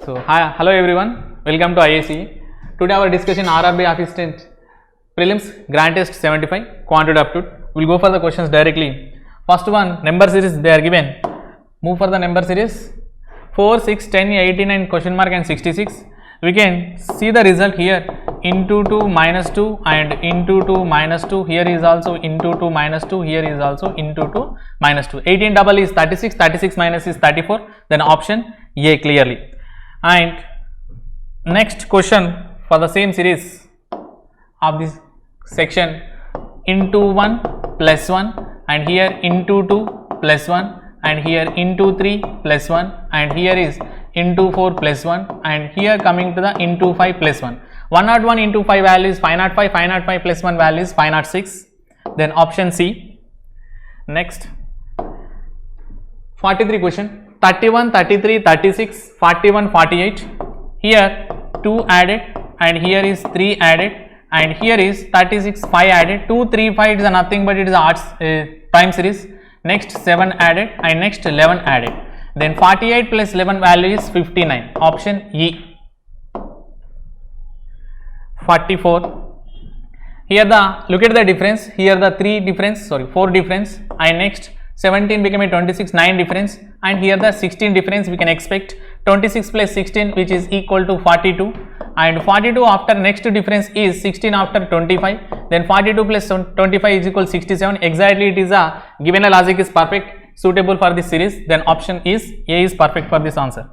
Hello everyone, welcome to IAC. Today our discussion RRB Assistant Prelims Grand Test 75 Quantitative Aptitude. We will go for the questions directly. First one, number series they are given. Move for the number series 4, 6, 10, 89 question mark and 66. We can see the result here into 2 minus 2 and into 2 minus 2. Here is also into 2 minus 2. Here is also into 2 minus 2. 18 double is 36. 36 minus is 34. Then option A clearly. And next question for the same series of this section, into 1 plus 1 and here into 2 plus 1 and here into 3 plus 1 and here is into 4 plus 1 and here coming to the into 5 plus 1. 101 into 5 value is 505, 505 plus 1 value is 506. Then option C. Next 43 question. 31, 33, 36, 41, 48. Here 2 added and here is 3 added and here is 36, 5 added. 2, 3, 5 is nothing but it is arts prime series. Next 7 added and next 11 added. Then 48 plus 11 value is 59. Option E. 44. Here look at the difference. Here the 4 difference and next 17 became a 26, 9 difference and here the 16 difference we can expect. 26 plus 16 which is equal to 42 and 42 after next difference is 16 after 25. Then 42 plus 25 is equal to 67. Exactly it is given a logic is perfect, suitable for this series. Then option is A is perfect for this answer.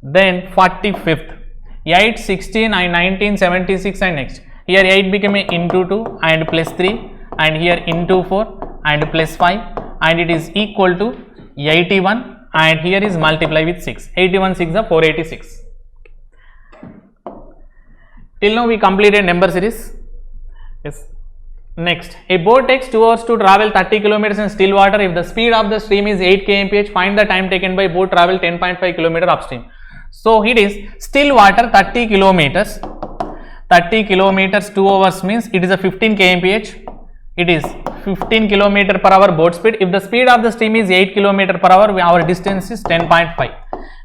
Then 45th. 8, 16 and 19, 76 and next. Here 8 became a into 2 and plus 3 and here into 4 and plus 5 and it is equal to 81 and here is multiply with 6. 81 6 are 486. Till now we completed number series. Yes. Next, a boat takes 2 hours to travel 30 kilometers in still water. If the speed of the stream is 8 kmph, find the time taken by boat travel 10.5 kilometer upstream. So it is still water 30 kilometers. 30 kilometers 2 hours means it is a 15 kmph. It is 15 km per hour boat speed. If the speed of the stream is 8 km per hour, our distance is 10.5.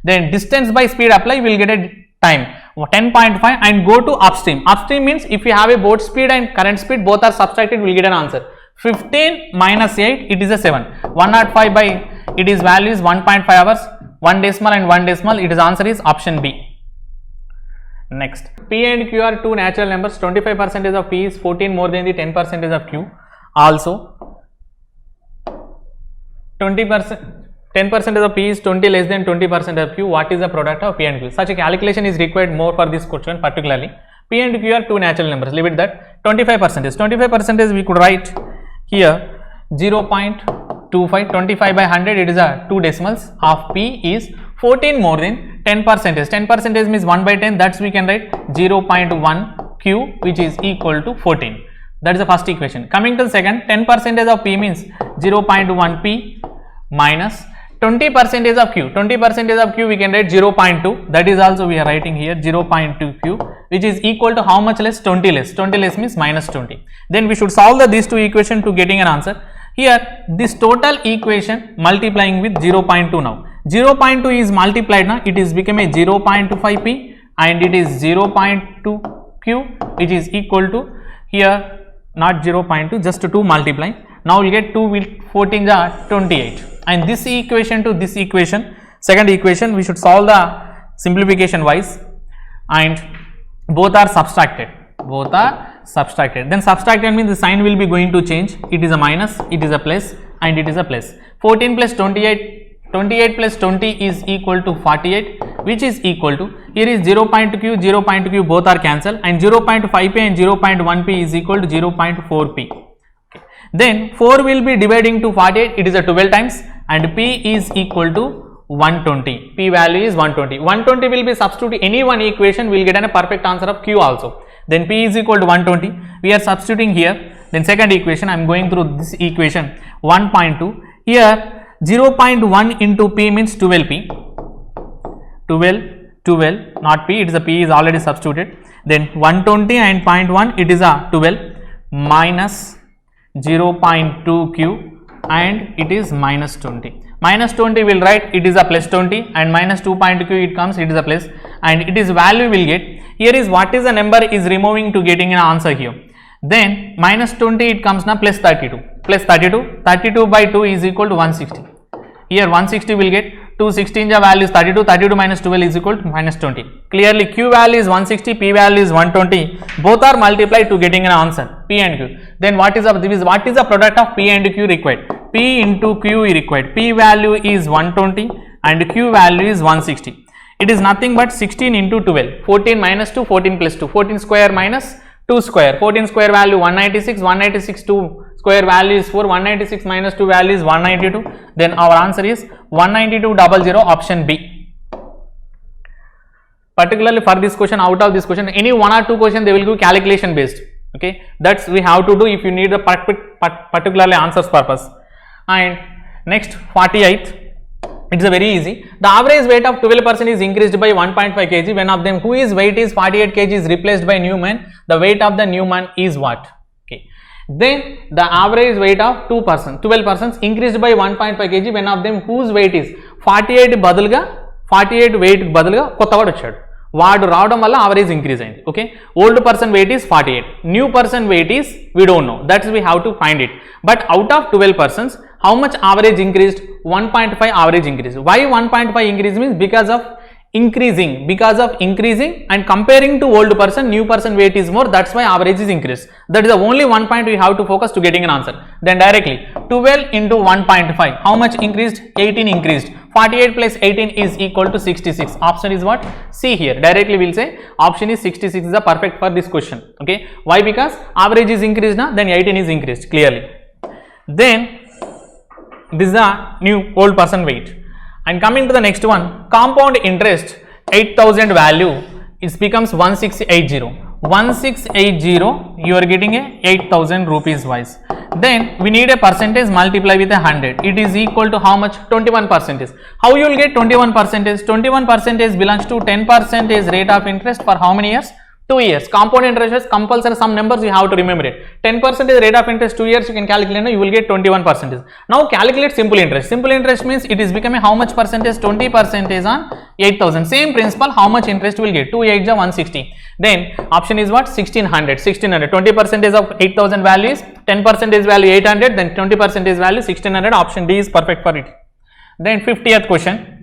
Then distance by speed apply, we will get a time 10.5 and go to upstream. Upstream means if you have a boat speed and current speed, both are subtracted, we will get an answer. 15 minus 8, it is a 7. 105 by it is value is 1.5 hours, 1 decimal and 1 decimal, it is answer is option B. Next, P and Q are two natural numbers. 25% of P is 14 more than the 10% of Q. Also 10% of P is 20 less than 20% of Q. What is the product of P and Q? Such a calculation is required more for this question particularly. P and Q are two natural numbers. Leave it that. 25% we could write here 0.25. 25 by 100 it is a 2 decimals. Of P is 14 more than 10%. 10% means 1 by 10. That's we can write 0.1 Q which is equal to 14. That is the first equation. Coming to the second, 10% of P means 0.1 P minus 20% of Q. 20% of Q we can write 0.2. That is also we are writing here 0.2 Q which is equal to how much less? 20 less. 20 less means minus 20. Then we should solve these two equations to getting an answer. Here this total equation multiplying with 0.2 now. 0.2 is multiplied now, it is become a 0.25 P and it is 0.2 Q which is equal to here not 0.2 just 2 multiply. Now we get 2 with 14 are 28 and this equation to this equation, second equation we should solve the simplification wise and both are subtracted. Then subtracted means the sign will be going to change. It is a minus, it is a plus and it is a plus. 14 plus 28 plus 20 is equal to 48 which is equal to here is 0.q, both are cancelled and 0.5p and 0.1p is equal to 0.4p. Okay. Then 4 will be dividing to 48, it is a 12 times and p is equal to 120. P value is 120. 120 will be substitute any one equation, we will get a perfect answer of Q also. Then P is equal to 120. We are substituting here. Then second equation, I am going through this equation 1.2. Here 0.1 into P means 12P. 12 not P, it is a P is already substituted. Then 120 and 0.1 it is a 12 minus 0.2 Q and it is minus 20. minus 20 will write it is a plus 20, and minus 2 point q it comes it is a plus, and it is value will get here is what is the number is removing to getting an answer here. Then minus 20 it comes now plus 32, plus 32 by 2 is equal to 160. Here 160 will get 216 the value is 32, 32 minus 12 is equal to minus 20. Clearly q value is 160, p value is 120, both are multiplied to getting an answer p and q. Then what is the product of p and q required? P into q is required. P value is 120 and q value is 160. It is nothing but 16 into 12, 14 minus 2, 14 plus 2, 14 square minus 2 square, 14 square value 196, 196 2 square value is 4, 196 minus 2 value is 192. Then our answer is 19200, option B. Particularly for this question, out of this question, any one or two question they will give calculation based. Okay, that's we have to do if you need the particularly answers purpose. And next 48th. It is a very easy. The average weight of 12% is increased by 1.5 kg. One of them whose weight is 48 kg is replaced by new man. The weight of the new man is what? Okay. Then the average weight of 12% increased by 1.5 kg. One of them whose weight is 48 బదులుగా 48 weight బదులుగా కొత్తవాడు వచ్చాడు. వాడు రావడం వల్ల average increase అయింది. Okay. Old person weight is 48. New person weight is we don't know. That's we have to find it. But out of 12%, how much average increased? 1.5 average increase. Why 1.5 increase means because of increasing and comparing to old person, new person weight is more, that's why average is increased. That is the only one point we have to focus to getting an answer. Then directly 12 into 1.5, how much increased? 18 increased. 48 plus 18 is equal to 66. Option is what? C here. Directly we will say option is 66 is the perfect for this question. Okay. Why? Because average is increased now, then 18 is increased clearly. Then this is the new old person weight. And coming to the next one, compound interest 8000 value it becomes 1680. 1680 you are getting a 8000 rupees wise. Then we need a percentage multiply with 100. It is equal to how much? 21%. How you will get 21%? 21% belongs to 10% rate of interest for how many years? 2 years. Compound interest is compulsory, some numbers you have to remember it. 10% rate of interest 2 years you can calculate and you will get 21%. Now calculate simple interest. Simple interest means it is becoming how much percentage? 20% on 8000. Same principle, how much interest will get? 2 8 is 160. Then option is what? 1600. 20% of 8000 value is 10% is value 800, then 20% is value 1600. Option D is perfect for it. Then 50th question.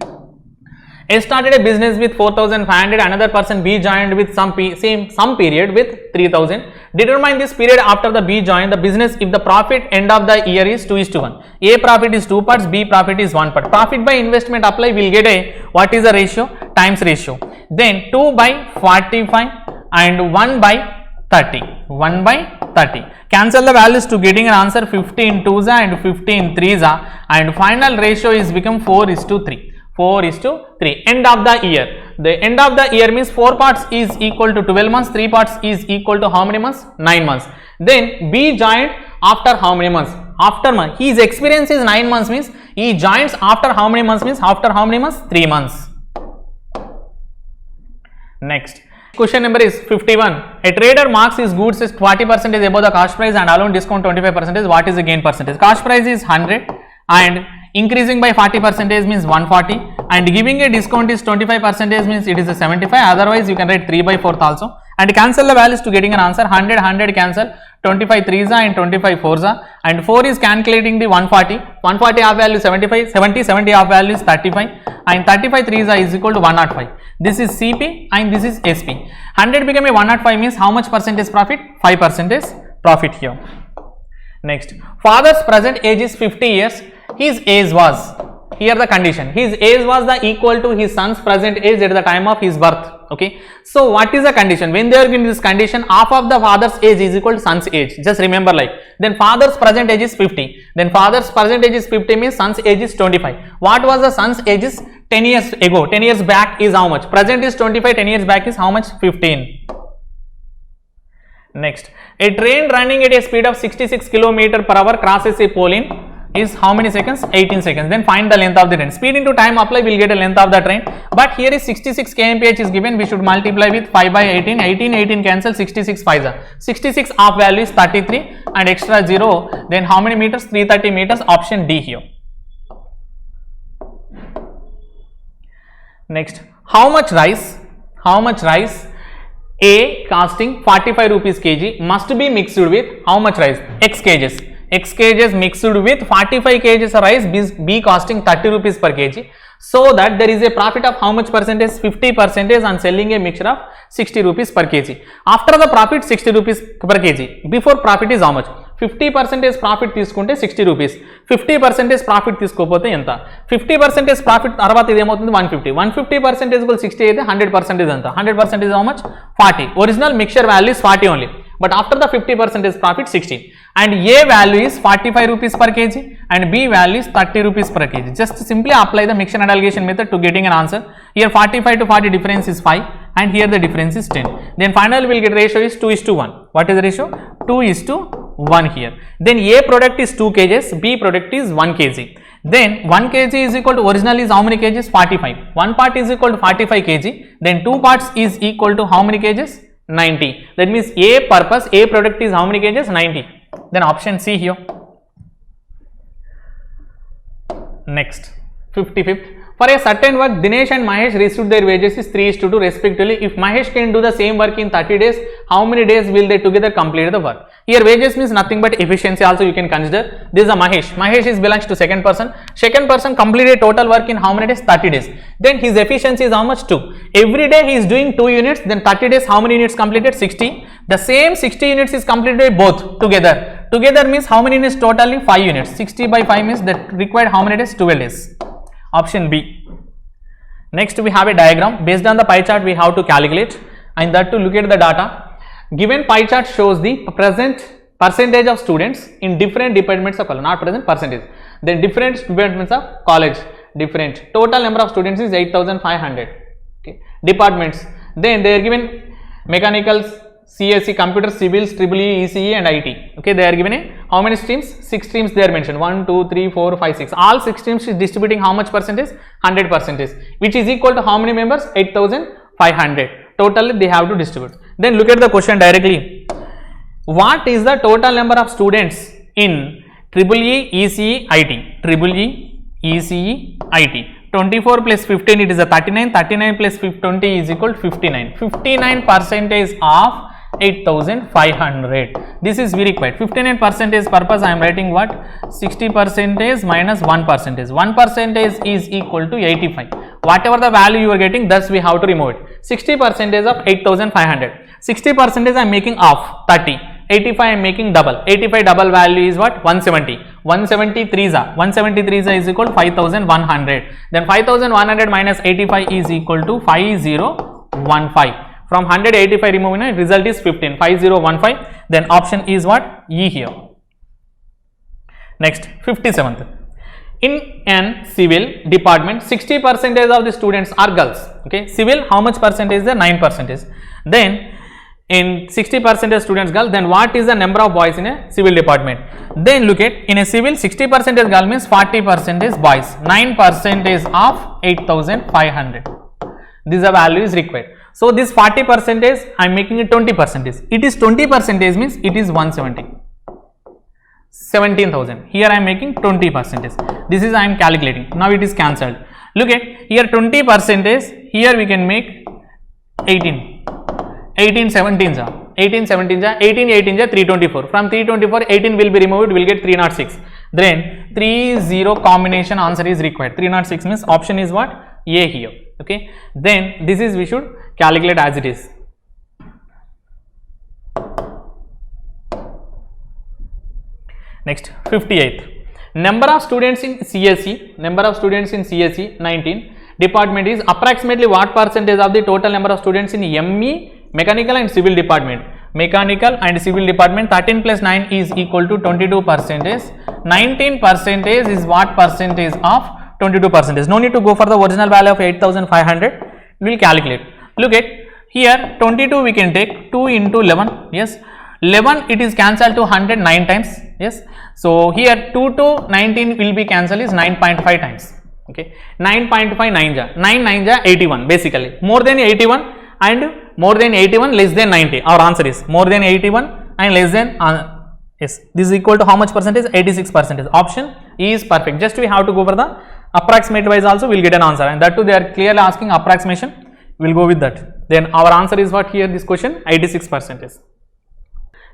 A started a business with 4500, another person B joined with some period with 3000. Determine this period after the B joined the business if the profit end of the year is 2:1. A profit is 2 parts, B profit is 1 part. Profit by investment apply, will get a what is the ratio? Times ratio. Then 2 by 45 and 1 by 30. 1 by 30. Cancel the values to getting an answer 15 2s and 15 3s, and final ratio is become 4:3. 4:3. End of the year. The end of the year means 4 parts is equal to 12 months, 3 parts is equal to how many months? 9 months. Then B joined after how many months? After month. His experience is 9 months means he joins after how many months means after how many months? 3 months. Next. Question number is 51. A trader marks his goods is 40% above the cost price and allowing discount 25%. What is the gain percentage? Cost price is 100 and increasing by 40% means 140, and giving a discount is 25% means it is a 75. Otherwise you can write 3 by 4th also, and cancel the values to getting an answer. 100 cancel, 25 3s and 25 4s, and 4 is calculating the 140. 140 half value 75, 70 half value is 35, and 35 3s is equal to 105. This is CP and this is SP. 100 become a 105 means how much percentage profit? 5% profit here. Next, father's present age is 50 years. His age was, here the condition, his age was the equal to his son's present age at the time of his birth. Okay, so what is the condition? When they are given this condition, half of the father's age is equal to son's age. Just remember, like, then father's present age is 50, then father's present age is 50 means son's age is 25. What was the son's age is 10 years ago? 10 years back is how much? Present is 25, 10 years back is how much? 15. Next, a train running at a speed of 66 km/h crosses a pole in is how many seconds? 18 seconds. Then find the length of the train. Speed into time apply, will get a length of the train, but here is 66 kmph is given. We should multiply with 5 by 18. 18 cancel, 66 5s are 66. Half value is 33 and extra 0. Then how many meters? 330 meters. Option D here. Next, how much rice A costing 45 rupees kg must be mixed with how much rice? X kgs. X kgs mixed with 45 kgs rice, B costing 30 rupees per kg. So that there is a profit of how much percentage? 50% on selling a mixture of 60 rupees per kg. After the profit 60 rupees per kg. Before profit is how much? 50% profit తీసుకుంటే 60 rupees, 50% profit తీసుకోకపోతే ఎంత? 50% profit తర్వాత ఇది ఏమవుతుంది? 150. 150% 60 అయితే 100% ఎంత? 100% how much? 40. Original mixture value is 40 only, but after the 50% profit 60, and A value is 45 rupees per kg and B value is 30 rupees per kg. Just simply apply the mixture and aggregation method to getting an answer. Here 45 to 40 difference is 5 and here the difference is 10. Then finally we'll get ratio is 2:1. What is the ratio? 2:1 here. Then A product is 2 kgs, B product is 1 kg. Then 1 kg is equal to original is how many kgs? 45. 1 part is equal to 45 kg. Then 2 parts is equal to how many kgs? 90. That means A purpose, A product is how many kgs? 90. Then option C here. Next, 55th. For a certain work, Dinesh and Mahesh received their wages is 3:2 respectively. If Mahesh can do the same work in 30 days, how many days will they together complete the work? Here wages means nothing but efficiency also you can consider. This is a Mahesh. Mahesh is belongs to second person. Second person completed total work in how many days? 30 days. Then his efficiency is how much? 2. Every day he is doing 2 units. Then 30 days how many units completed? 60. The same 60 units is completed by both together. Together means how many units totally? 5 units. 60 by 5 means that required how many days? 12 days. Option B. Next we have a diagram. Based on the pie chart we have to calculate, and that to look at the data. Given pie chart shows the present percentage of students in different departments of college, not present percentage, then different departments of college, different total number of students is 8,500. Okay, departments, then they are given mechanicals, CSE, computer, civils, EEE, ECE and IT. Okay, they are given a how many streams? 6 streams they are mentioned. 1, 2, 3, 4, 5, 6. All 6 streams is distributing how much percentage? 100%, which is equal to how many members? 8,500. Totally they have to distribute. Then look at the question directly. What is the total number of students in EEE, ECE, IT? EEE, ECE, IT. 24 plus 15 it is a 39. 39 plus 20 is equal to 59. 59% of 8,500. This is very required. 59% purpose I am writing what? 60% minus 1%. 1% is equal to 85. Whatever the value you are getting, thus we have to remove it. 60% of 8,500. 60% I am making off 30. 85 I am making double. 85 double value is what? 170. 173 is equal to 5,100. Then 5,100 minus 85 is equal to 5015. From 185 removing it, result is 15. 5015. Then option is what? E here. Next, 57th. In an civil department, 60% of the students are girls. Okay, civil how much percentage is there? 9%. Then in 60% students girl, then what is the number of boys in a civil department? Then look at, in a civil 60% girl means 40% boys, 9% of 8,500. This is the value is required. So this 40% I am making it 20%. It is 20% means it is 170. 17,000. Here I am making 20%. This is I am calculating. Now it is cancelled. Look at here 20%. Here we can make 18. 18 17s are 18 17s are 18 18s are 324. From 324 18 will be removed, will get 306. Then 30 combination answer is required. 306 means option is what? A here. Okay, then this is we should calculate as it is. Next, 58th. Number of students in CSE, 19 department is approximately what percentage of the total number of students in ME, mechanical and civil department? Mechanical and civil department 13 plus 9 is equal to 22%. 19% is what percentage of 22%? No need to go for the original value of 8,500. We will calculate. Look at here 22 we can take 2 into 11. Yes, 11 it is cancelled to 100 9 times. Yes, so here 2 to 19 will be cancelled is 9.5 times. Okay, 9.5 9 ja 9 9 ja 81. Basically more than 81 and more than 81 less than 90. Our answer is more than 81 and less than yes, this is equal to how much percentage? 86%. Option E is perfect. Just we have to go for the approximate wise also we'll get an answer, and that too they are clearly asking approximation. We'll go with that. Then our answer is what here, this question 86%.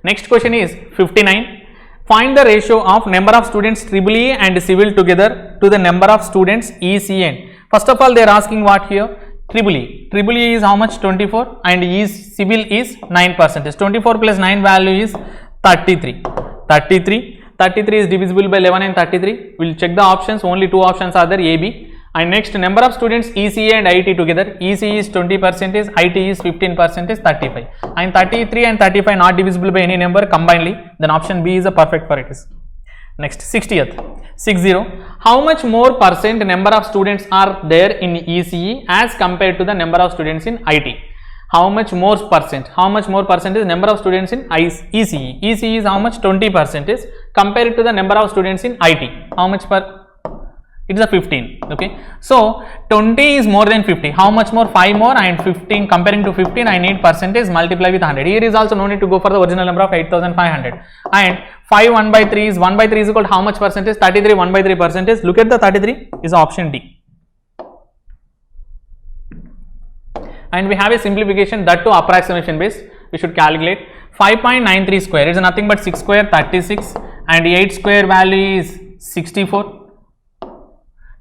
Next question is 59. Find the ratio of number of students EEE and civil together to the number of students ECN. First of all, they are asking what here, EEE. EEE is how much, 24, and civil is 9%. 24 plus 9 value is 33. 33 is divisible by 11 and 33. We'll check the options. Only two options are there, A, B. And next, number of students ECA and IT together. ECE is 20%, IT is 15%, 35. And 33 and 35 not divisible by any number combinedly. Then option B is a perfect for it. Next, 60th. 60. How much more percent number of students are there in ECE as compared to the number of students in IT? How much more percent? How much more percentage number of students in ECE? ECE is how much, 20% compared to the number of students in IT. How much per? It is a 15. Okay, so 20 is more than 50. How much more? 5 more, and 15 comparing to 15 I need percentage multiply with 100. Here is also no need to go for the original number of 8500, and 5 1 by 3 is 1 by 3 is equal to how much percentage? 33. 1 by 3%. Look at the 33 is option D. And we have a simplification, that to approximation based. We should calculate 5.93 square, it is nothing but 6 square 36, and 8 square value is 64.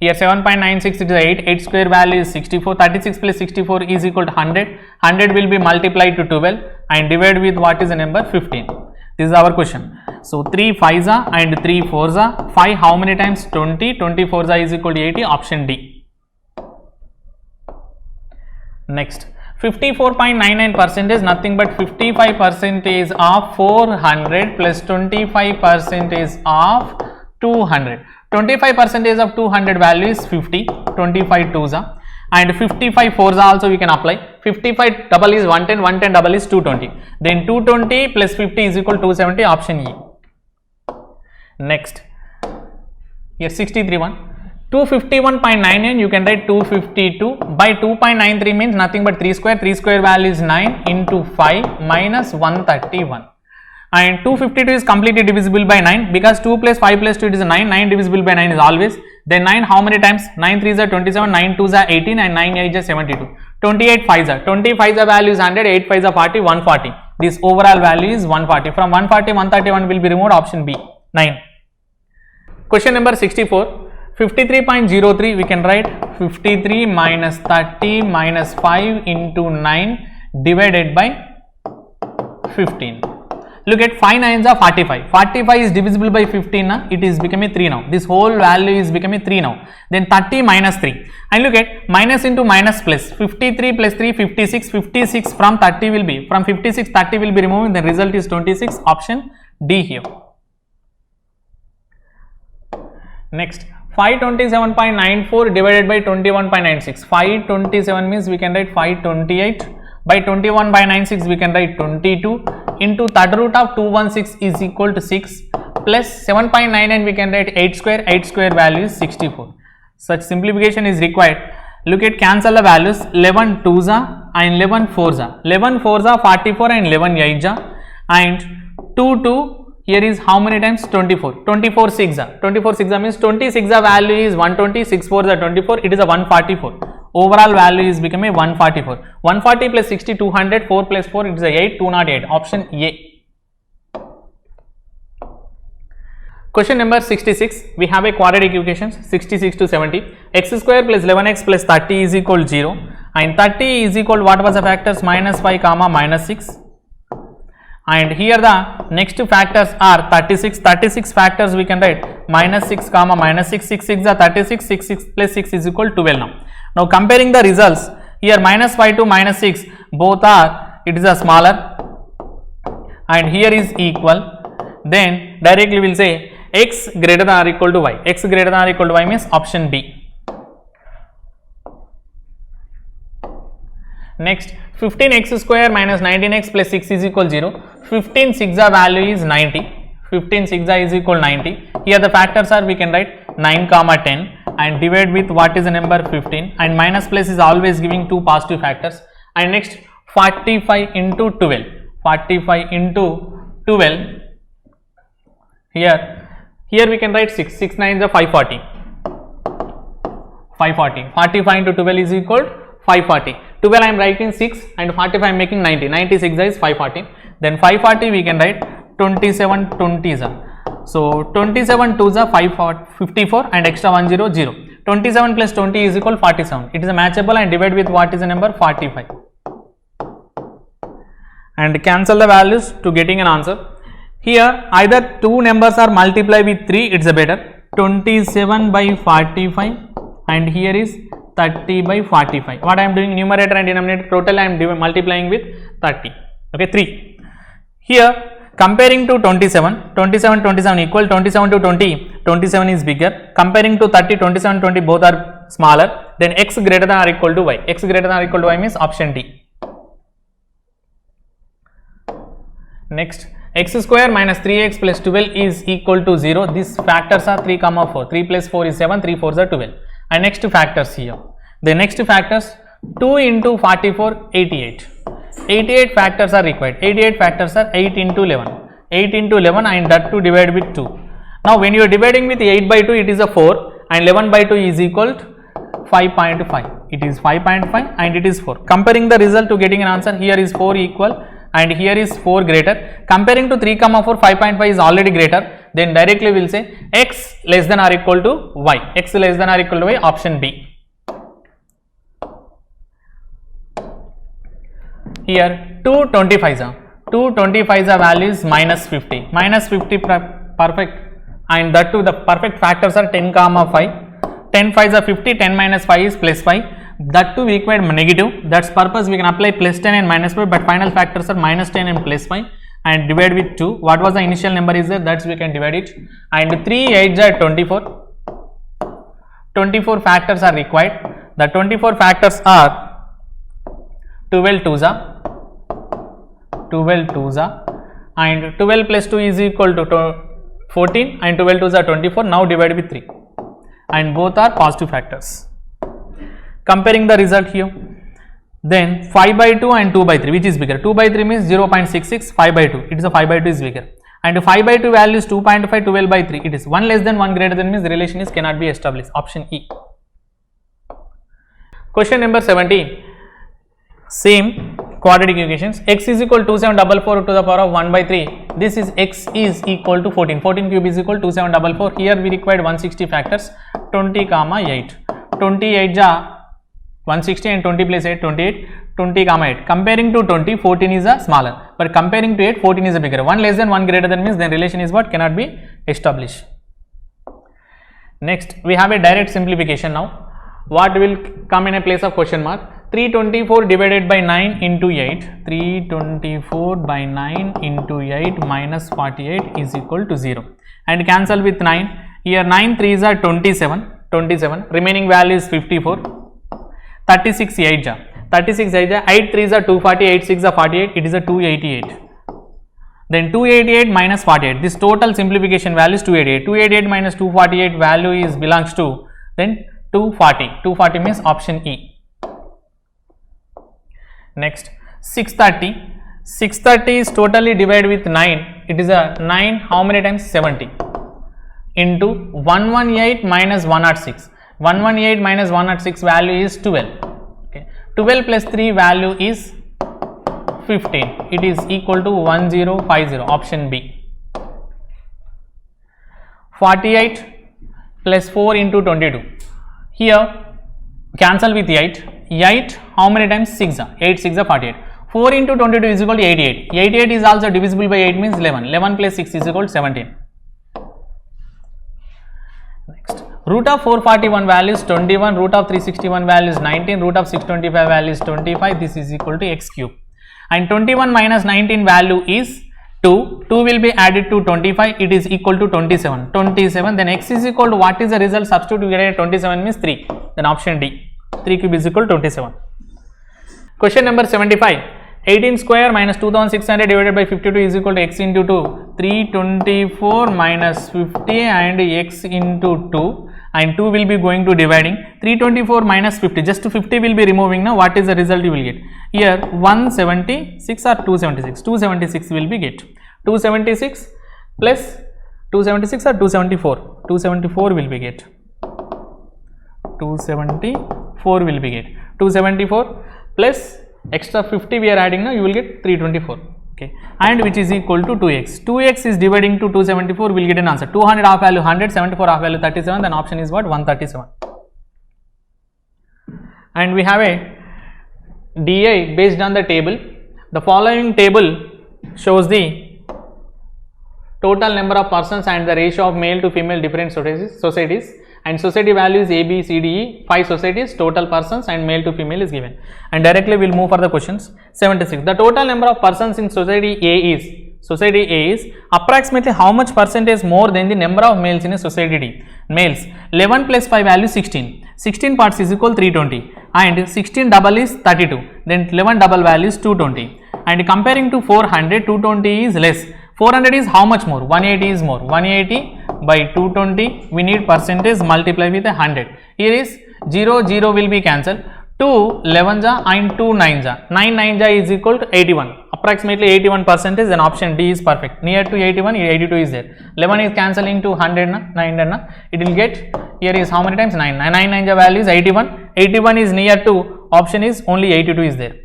Here 7.96, it is 8 square value is 64. 36 plus 64 is equal to 100. 100 will be multiplied to 12 and divide with what is the number, 15. This is our question. So 3 5s and 3 4s. 5 how many times? 20. 24s is equal to 80. Option D. Next, 54.99% is nothing but 55% of 400 plus 25% of 200. 25% of 200 value is 50. 25 2s and 55 4s also we can apply. 55 double is 110, 110 double is 220. Then 220 plus 50 is equal to 270. Option E. Next, here 63 one. 251.99 you can write 252 by 2.93 means nothing but 3 square. 3 square value is 9 into 5 minus 131. And 252 is completely divisible by 9 because 2 plus 5 plus 2 it is 9. 9 divisible by 9 is always. Then 9 how many times? 9 3s are 27, 9 2s are 18, and 9 8s are 72. 28 5s are 25s are value is 100, 8 5s are 40, 140. This overall value is 140. From 140 131 will be removed. Option B. 9. Question number 64. 53.03 we can write 53 minus 30 minus 5 into 9 divided by 15. Look at 5 9s are 45. 45 is divisible by 15. It is becoming 3 now. This whole value is becoming 3 now. Then 30 minus 3. And look at minus into minus plus. 53 plus 3 56. 56 from 30 will be. From 56 30 will be removed. The result is 26. Option D here. Next. 527.94 divided by 21.96. 527 means we can write 528 by 21 by 96 we can write 22 into third root of 216 is equal to 6 plus 7.99 we can write 8 square. 8 square value is 64. Such simplification is required. Look at cancel the values. 11 2s and 11 4s. 11 4s are 44 and 11 8s and 2 2. Here is how many times? 24. 24 6 24 6 means 26 value is 120, 6 4 are 24, it is a 144. Overall value is becoming 144. 140 plus 60 200, 4 plus 4 it is a 8, 208. Option A. Question number 66. We have a quadratic equations 66 to 70. X square plus 11x plus 30 is equal to 0 and 30 is equal to what was the factors? Minus 5 comma minus 6. And here the next factors are 36. 36 factors we can write minus 6 comma minus 6. 6 6 are 36. 6 6 plus 6 is equal to 12 now. Now comparing the results, here minus 5 to minus 6 both are, it is a smaller and here is equal. Then directly we will say x greater than or equal to y. X greater than or equal to y means option B. Next, 15x square minus 19x plus 6 is equal to 0. 15 6 value is 90. 15 6 is equal to 90. Here the factors are we can write 9 comma 10 and divide with what is the number 15 and minus plus is always giving two positive factors. And next 45 into 12. 45 into 12. Here we can write 6. 6 9s are 540. 540. 45 into 12 is equal 540. 12 I am writing 6 and 45 I am making 90. 96 is 540. Then 540 we can write 27 20s. So 27 2s are 54 and extra 1 0 0. 27 plus 20 is equal 47. It is a matchable and divide with what is the number 45. And cancel the values to getting an answer. Here either two numbers are multiplied with 3, it's a better. 27 by 45 and here is 30 by 45. What I am doing, numerator and denominator total I am multiplying with 30. Okay, 3. Here comparing to 27 equal 27 to 20, 27 is bigger. Comparing to 30, 27 20 both are smaller. Then x greater than or equal to y. X greater than or equal to y means option D. Next, x square minus 3x plus 12 is equal to 0. These factors are 3, 4. 3 plus 4 is 7, 3 4s are 12. And next factors here. The next factors 2 into 44, 88. 88 factors are required. 88 factors are 8 into 11. 8 into 11 and that to divide with 2. Now when you are dividing with 8 by 2, it is a 4 and 11 by 2 is equal to 5.5. It is 5.5 and it is 4. Comparing the result to getting an answer, here is 4 equal and here is 4 greater. Comparing to 3, 4, 5.5 is already greater. Then directly we will say x less than or equal to y. X less than or equal to y, option B. Here 2 25s are. 2 25s are values minus 50. Minus 50 perfect and that too the perfect factors are 10, 5. 10 5s are 50, 10 minus 5 is plus 5. That too we require negative. That's purpose we can apply plus 10 and minus 5, but final factors are minus 10 and plus 5 and divide with 2. What was the initial number is there, that's we can divide it. And 3 8s are 24. 24 factors are required. The 24 factors are 12 2s are. 12 2s are and 12 plus 2 is equal to 14 and 12 2s are 24. Now divide with 3 and both are positive factors. Comparing the result here, then 5 by 2 and 2 by 3, which is bigger? 2 by 3 means 0.66, 5 by 2, it is a 5 by 2 is bigger. And 5 by 2 value is 2.5, 12 by 3, it is 1 less than 1 greater than means the relation is cannot be established, option E. Question number 17, same quadratic equations. X is equal to 2744 to the power of 1 by 3. This is x is equal to 14. 14 cube is equal to 2744. Here we required 160 factors. 20, 8. 28 ja 160 and 20 plus 8, 28. 20, 8. Comparing to 20, 14 is a smaller. But comparing to 8, 14 is a bigger. 1 less than 1 greater than means then relation is what? Cannot be established. Next, we have a direct simplification now. What will come in a place of question mark? 324 divided by 9 into 8. 324 by 9 into 8 minus 48 is equal to 0. And cancel with 9. Here 9 3s are 27. 27. Remaining value is 54. 36 8 ja. 36 8 ja. 8 3s are 240. 8 6 are 48. It is a 288. Then 288 minus 48. This total simplification value is 288. 288 minus 248 value is belongs to then 240. 240 means option E. Next 630. 630 is totally divided with 9. It is a 9 how many times? 70 into 118 minus 106. 118 minus 106 value is 12. Okay. 12 plus 3 value is 15. It is equal to 1050. Option B. 48 plus 4 into 22. Here cancel with 8. 8 how many times? 6. 8 6 are 48. 4 into 22 is equal to 88. 88 is also divisible by 8 means 11. 11 plus 6 is equal to 17. Next, root of 441 value is 21, root of 361 value is 19, root of 625 value is 25. This is equal to x cube. And 21 minus 19 value is 2. 2 will be added to 25. It is equal to 27. 27. Then x is equal to what is the result? Substitute we get 27 means 3. Then option D. 3 cube is equal to 27. Question number 75. 18 square minus 2600 divided by 52 is equal to x into 2. 324 minus 50 and x into 2. And 2 will be going to dividing. 324 minus 50. Just 50 will be removing now. What is the result you will get? Here 176 or 276. 276 will be get. 276 plus 276 or 274. 274 will be get. 274 will be get 274 plus extra 50 we are adding now, you will get 324. Okay, and which is equal to 2x. 2x is dividing to 274, will get an answer. 200 half value 100, 74 half value 37, then option is what? 137. And we have a DI based on the table. The following table shows the total number of persons and the ratio of male to female different societies, and society value is A, B, C, D, E, 5 societies, total persons and male to female is given. And directly we will move for the questions. 76. The total number of persons in society A is approximately how much percentage more than the number of males in a society D? Males 11 plus 5 value 16. 16 parts is equal 320 and 16 double is 32. Then 11 double value is 220. And comparing to 400, 220 is less. 400 is how much more? 180 is more. 180 by 220, we need percentage, multiply with 100. Here is 0, 0 will be cancelled. 2 11 ja and 2 9 ja. 9 9 ja is equal to 81. Approximately 81%, then option D is perfect. Near to 81, 82 is there. 11 is cancelling to 100 na, 9 na. It will get, here is how many times? 9. 9 9 ja value is 81. 81 is near to, option is only 82 is there.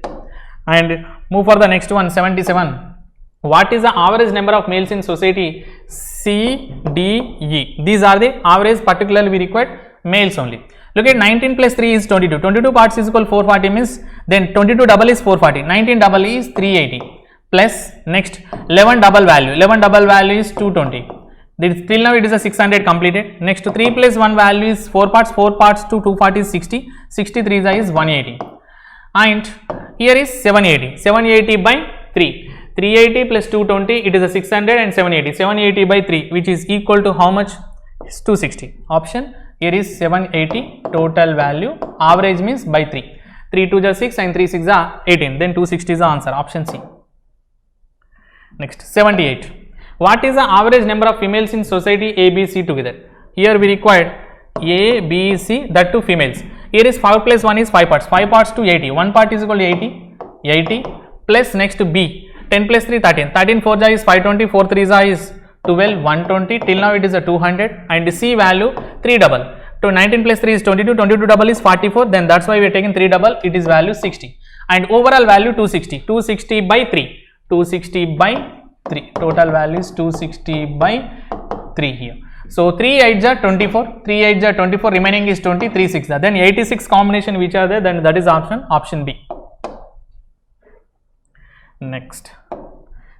And move for the next one, 77. What is the average number of males in society C, D, E? These are the average, particularly we required males only. Look at 19 plus 3 is 22. 22 parts is equal 440 means, then 22 double is 440. 19 double is 380 plus next 11 double value. 11 double value is 220. This, till now it is a 600 completed. Next 3 plus 1 value is 4 parts. 4 parts to 240 is 60. 63 is 180. And here is 780. 780 by 3. 380 plus 220, it is a 600 and 780. 780 by 3, which is equal to how much? Is 260. Option here is 780 total value. Average means by 3. 3 2 is 6 and 3 6 is 18. Then 260 is the answer. Option C. Next 78. What is the average number of females in society A, B, C together? Here we required A, B, C, that two females. Here is 5 plus 1 is 5 parts. 5 parts to 80. 1 part is equal to 80. 80 plus next to B. 10 plus 3 13. 13 4 ja is 520. 4 3 ja is 12 120. Till now it is a 200 and C value 3 double. So 19 plus 3 is 22. 22 double is 44. Then that's why we are taking 3 double. It is value 60 and overall value 260. 260 by 3. 260 by 3. Total value is 260 by 3 here. So 3 8 ja 24. 3 8 ja 24. Remaining is 20. 3 6 ja. Then 86 combination which are there. Then that is option B. Next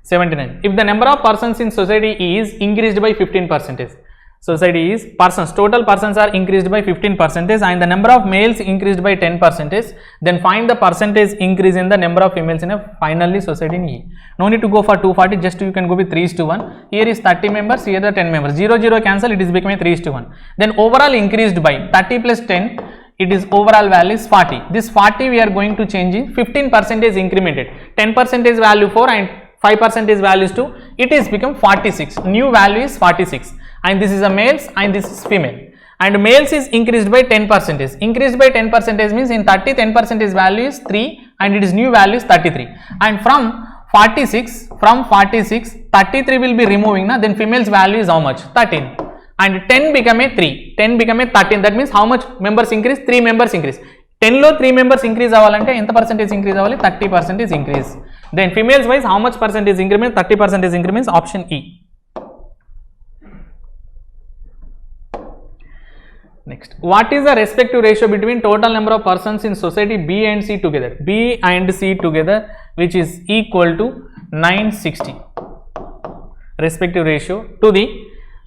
79. If the number of persons in society is increased by 15%, society is persons, total persons are increased by 15% and the number of males increased by 10%, then find the percentage increase in the number of females in a finally society in E. No need to go for 240, just you can go with 3:1. Here is 30 members, here the 10 members. 0 0 cancel, it is becoming 3:1. Then overall increased by 30 plus 10. It is overall value is 40. This 40 we are going to change in 15% incremented. 10% value 4 and 5% value is 2. It is become 46. New value is 46. And this is a males and this is female. And males is increased by 10%. Increased by 10% means in 30 10% value is 3 and it is new value is 33. And from 46, 33 will be removing. Na? Then females value is how much? 13. And 10 become a 3, 10 become a 13. That means how much members increase? 3 members increase. 10 lo 3 members increase avalante enta percentage increase avali? 30% increase. Then females wise how much percentage increment? 30% increments. Option E. Next, what is the respective ratio between total number of persons in society B and C together? B and C together, which is equal to 960. Respective ratio to the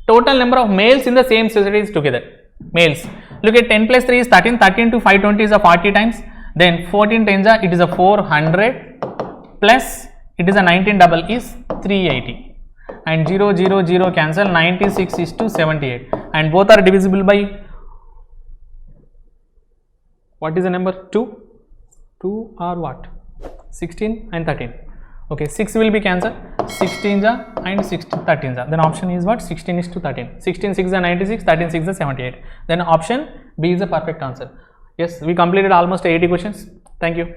total number of males in the same societies together. Males. Look at 10 plus 3 is 13. 13 to 520 is a 40 times. Then 14 times it is a 400 plus it is a 19 double is 380. And 0 0 0 cancel. 96 is to 78. And both are divisible by what is the number? 2? 2 or what? 16 and 13. Okay, 6 will be cancelled. 16 and 13. Then option is what? 16 is to 13. 16 6 is 96, 13 6 is 78. Then option B is the perfect answer. Yes, we completed almost 80 questions. Thank you.